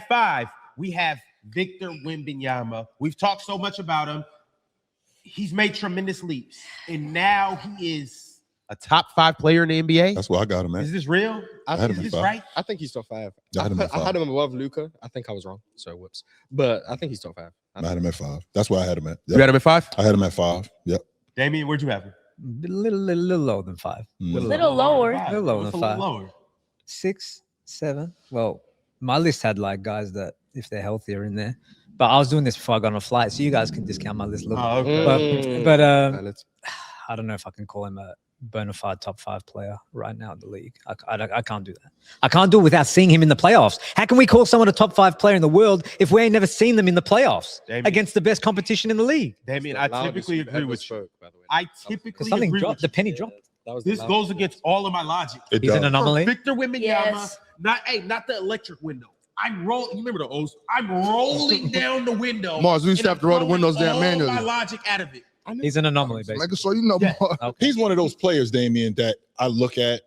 5, we have Victor Wembanyama. We've talked so much about him. He's made tremendous leaps, and now he is a top 5 player in the NBA. That's where I got him, man. Is this real? Is this right? I think he's top 5. I had him above Luka. I think I was wrong. So whoops. But I think he's top 5. I had him at 5. That's where I had him at. Yep. You had him at 5? I had him at 5. Yep. Damian, where'd you have him? A little lower than 5. Little lower. A little lower than 5. Lower. 6, 7. Well, my list had like guys that if they're healthier in there. But I was doing this before I got on a flight, so you guys can discount my list a little bit. Okay. But I don't know if I can call him a bona fide top 5 player right now in the league. I can't do that. I can't do it without seeing him in the playoffs. How can we call someone a top 5 player in the world if we ain't never seen them in the playoffs against the best competition in the league? Damian, I typically agree with you. I typically something agree dropped. with The penny dropped. This goes against all of my logic. He's an anomaly. Victor Wembanyama, not the electric window. You remember the O's? I'm rolling down the window. Mars, we used to have to roll the windows down manually. My logic out of it. He's an anomaly, basically. Making sure you know. Yeah. Okay. He's one of those players, Damian, that I look at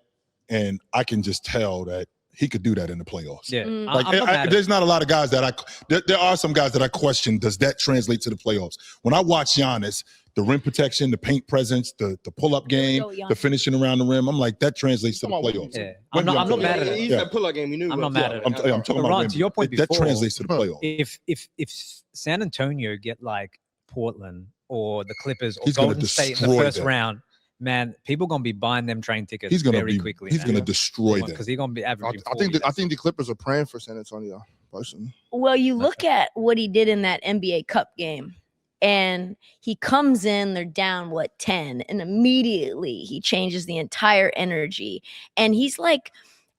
and I can just tell that he could do that in the playoffs. Yeah. Like there's not a lot of guys that there are some guys that I question, does that translate to the playoffs? When I watch Giannis, the rim protection, the paint presence, the pull-up game, the finishing around the rim, I'm like, that translates to the playoffs. Yeah. I'm not mad at it. He's that pull-up game. We knew. I'm not mad at it. I'm talking about Ron, to your point that before, translates to the playoffs. If San Antonio get like Portland or the Clippers or He's gonna Golden State in the destroy first them. round, man, people gonna be buying them train tickets He's gonna very be quickly. He's gonna destroy them because he's gonna be averaging. I think the Clippers are praying for San Antonio personally. Well, you look at what he did in that NBA Cup game, and he comes in, they're down 10, and immediately he changes the entire energy, and he's like,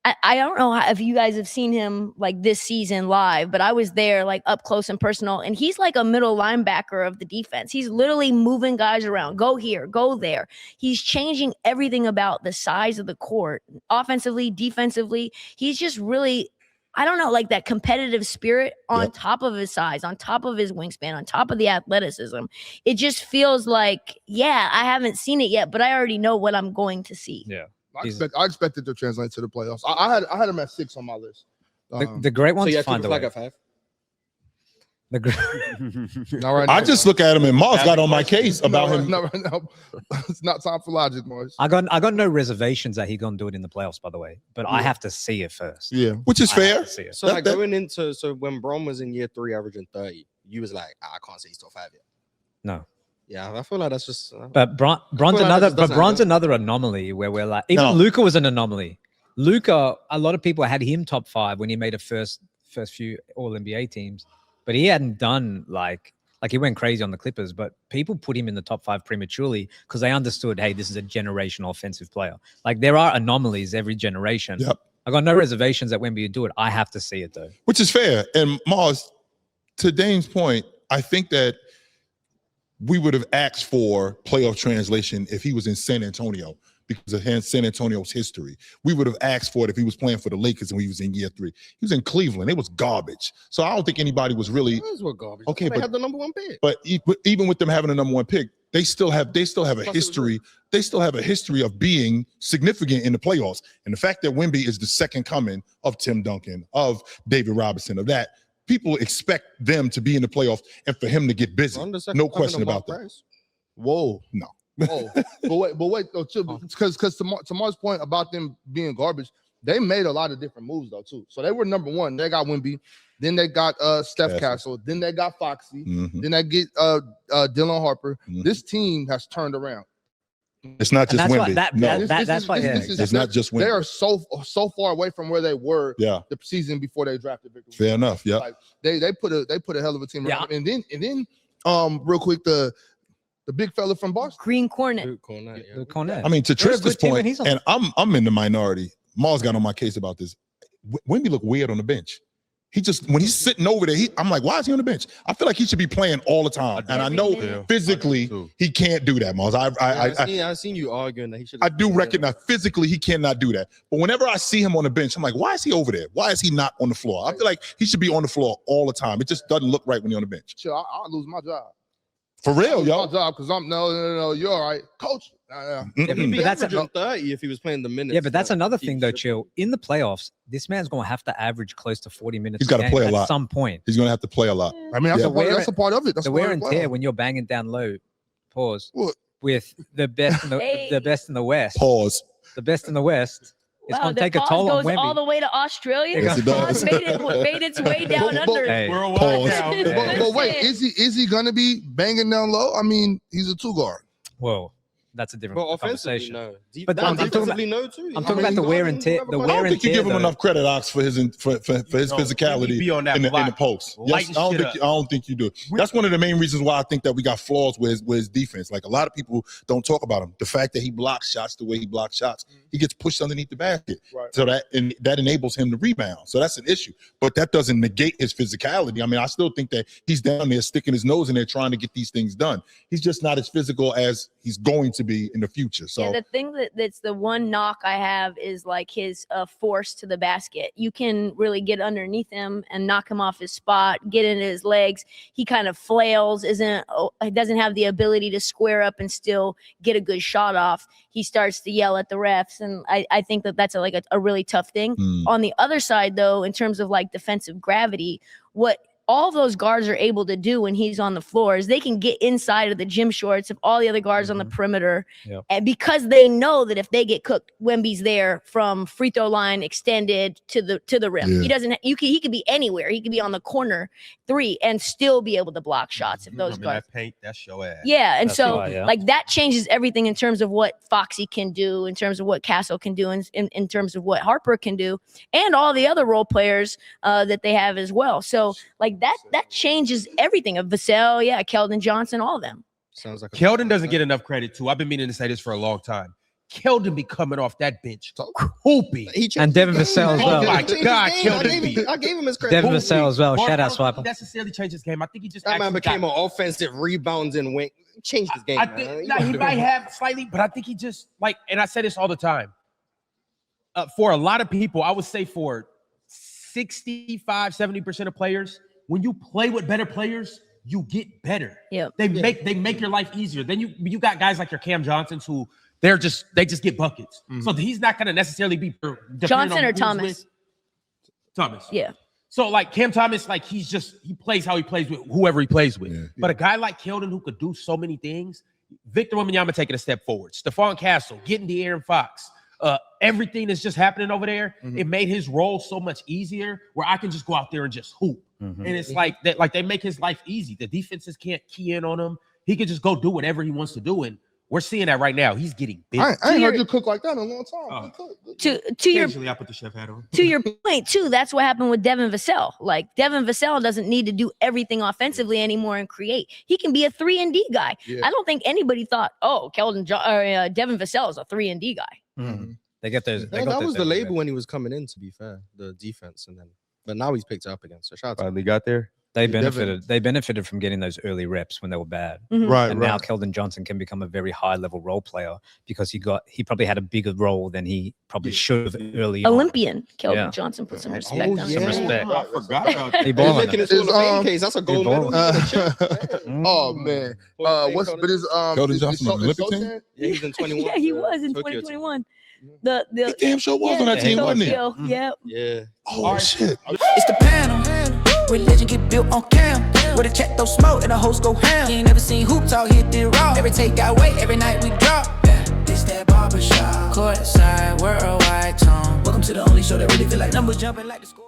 I don't know if you guys have seen him like this season live, but I was there like up close and personal, and he's like a middle linebacker of the defense. He's literally moving guys around, go here, go there. He's changing everything about the size of the court, offensively, defensively. He's just really, I don't know, like that competitive spirit on top of his size, on top of his wingspan, on top of the athleticism. It just feels like, yeah, I haven't seen it yet, but I already know what I'm going to see. Yeah. I expect it to translate to the playoffs. I had him at 6 on my list. The great ones So you find a flag way. at 5. Not right now. I just look at him and Mars got on my case about him. Not right now. It's not time for logic, Mars. I got no reservations that he gonna do it in the playoffs, by the way. But I have to see it first. Yeah, which is fair. So like going into when Bron was in year 3 averaging 30, you was like, I can't say he's top 5 yet. No. Yeah, I feel like that's just. But Bron's another anomaly where we're like, even Luka was an anomaly. Luka, a lot of people had him top 5 when he made a first few All NBA teams, but he hadn't done like he went crazy on the Clippers. But people put him in the top 5 prematurely because they understood, hey, this is a generational offensive player. Like there are anomalies every generation. Yep. I got no reservations that when we do it, I have to see it though. Which is fair. And Mars, to Dane's point, I think that we would have asked for playoff translation if he was in San Antonio because of San Antonio's history. We would have asked for it if he was playing for the Lakers and he was in year 3. He was in Cleveland. It was garbage. So I don't think anybody was really garbage. Okay. They had the number 1 pick. But even with them having the number 1 pick, they still have a history. They still have a history of being significant in the playoffs. And the fact that Wemby is the second coming of Tim Duncan, of David Robinson, of that. People expect them to be in the playoffs and for him to get busy. No question about that. Whoa. No. Whoa. but wait, though, because to Mark's point about them being garbage, they made a lot of different moves though too. So they were number 1. They got Wemby, then they got Steph Castle, then they got Foxy, then they get Dylan Harper. This team has turned around. It's not just Wemby. That's why. It's not just Wemby. They are so far away from where they were the season before they drafted Victor. Fair enough. Yeah. Like, they put a hell of a team around. And then real quick, the big fella from Boston. Green Cornet. Cornet. I mean, to Tristan's point, and I'm in the minority. Mars got on my case about this. Wemby looked weird on the bench. He just, when he's sitting over there, I'm like, why is he on the bench? I feel like he should be playing all the time. And I know physically he can't do that, Mars. I've seen you arguing that he should. I do recognize physically he cannot do that. But whenever I see him on the bench, I'm like, why is he over there? Why is he not on the floor? I feel like he should be on the floor all the time. It just doesn't look right when you're on the bench. Chill, I'll lose my job. For real, yo. Because no, you're all right, coach. He'd be But that's averaging 30 if he was playing the minutes. Yeah, but that's that another he thing though, should Chill. be. In the playoffs, this man's gonna have to average close to 40 minutes. He's gotta play a at lot. some point. He's gonna have to play a lot. I mean, that's, Yeah. that's a part of it. That's The a part wear of and it. tear when you're banging down low. Pause. What? With the best in the Hey. the best in the West. Pause. The best in the West. It's Wow, gonna the take a pause toll on goes all Wemby. the way to Australia. Yes, it does. Made its way down But- under. Hey, Worldwide Pause. now. Yeah. But wait, is he gonna be banging down low? I mean, he's a 2-guard. whoa, that's a different But offensively, conversation. no. But I'm talking Defensively, no too. I'm talking about the wear and tear. The I wear don't and think you tear. give him though. enough credit, Ox, for his No, physicality be on that in the block, post. Yes, lighting I shit up. don't think you do. That's one of the main reasons why I think that we got flaws with his defense. Like a lot of people don't talk about him. The fact that he blocks shots the way he blocks shots, he gets pushed underneath the basket. Right. So that enables him to rebound. So that's an issue. But that doesn't negate his physicality. I mean, I still think that he's down there sticking his nose in there trying to get these things done. He's just not as physical as he's going to be in the future. So Yeah, the thing that's the one knock I have is like his force to the basket. You can really get underneath him and knock him off his spot, get into his legs. He kind of flails, he doesn't have the ability to square up and still get a good shot off. He starts to yell at the refs, and I think that's a really tough thing. On the other side, though, in terms of like defensive gravity, what all those guards are able to do when he's on the floor is they can get inside of the gym shorts of all the other guards on the perimeter. Yep. And because they know that if they get cooked, Wemby's there from free throw line extended to the rim. Yeah. He doesn't he could be anywhere. He could be on the corner 3 and still be able to block shots if those guards. That paint, that's your ass. Yeah, and That's so why, yeah. like that changes everything in terms of what Foxy can do, in terms of what Castle can do, in terms of what Harper can do, and all the other role players that they have as well. So like that changes everything of Vassell, Keldon Johnson, all of them. Sounds like Keldon doesn't get enough credit too. I've been meaning to say this for a long time. Keldon be coming off that bench hooping. And Devin Vassell as Oh well. my God, I Keldon gave, be I gave him his credit. Devin Vassell as well. Well, Shout I out don't think Swiper. he necessarily changed his game. I think he just That man actually became got- an offensive rebounding wing. Changed his game. I man. think he might have slightly, but I think he just like, and I say this all the time. For a lot of people, I would say for 65-70% of players, when you play with better players, you get better. Yep. They make your life easier. Then you got guys like your Cam Johnsons who they just get buckets. So he's not going to necessarily be Johnson or Thomas? Thomas. Yeah. So like Cam Thomas, like he plays how he plays with whoever he plays with. Yeah. But a guy like Keldon who could do so many things, Victor Wembanyama taking a step forward, Stephon Castle getting De'Aaron Fox, everything that's just happening over there. It made his role so much easier where I can just go out there and just hoop. And it's like that, like they make his life easy. The defenses can't key in on him. He can just go do whatever he wants to do. And we're seeing that right now. He's getting big. I ain't heard you cook like that in a long time. To your Occasionally, I put the chef hat on. to your point too, that's what happened with Devin Vassell. Like Devin Vassell doesn't need to do everything offensively anymore and create. He can be a 3-and-D guy. Yeah. I don't think anybody thought, Devin Vassell is a 3-and-D guy. They get those. They Yeah, got that those was the everywhere. label when he was coming in, to be fair, the defense, but now he's picked it up again. So shout out to him. Finally got there. They Yeah, benefited. They benefited from getting those early reps when they were bad. Right, And now Keldon Johnson can become a very high level role player because he probably had a bigger role than he probably should have early on. Olympian Keldon Yeah. Johnson put some Oh, respect on yeah. him. Some respect. I forgot about that. He He's balling. making his Is, Hall of Fame case. That's a gold balling. medal. Oh man, Keldon Johnson on the Olympic team? Yeah, he's in 21. Yeah, he was in Tokyo team. 2021. He The damn sure was on that Yeah, team, he wasn't he? Tokyo, yeah. Yeah. Oh shit. It's the panel. Religion get built on cam. Where the check throw smoke and the host go ham. You ain't never seen hoops out here did raw. Every take got weight, every night we drop. Yeah, this that barbershop. Courtside, worldwide tone. Welcome to the only show that really feel like numbers jumping like the score.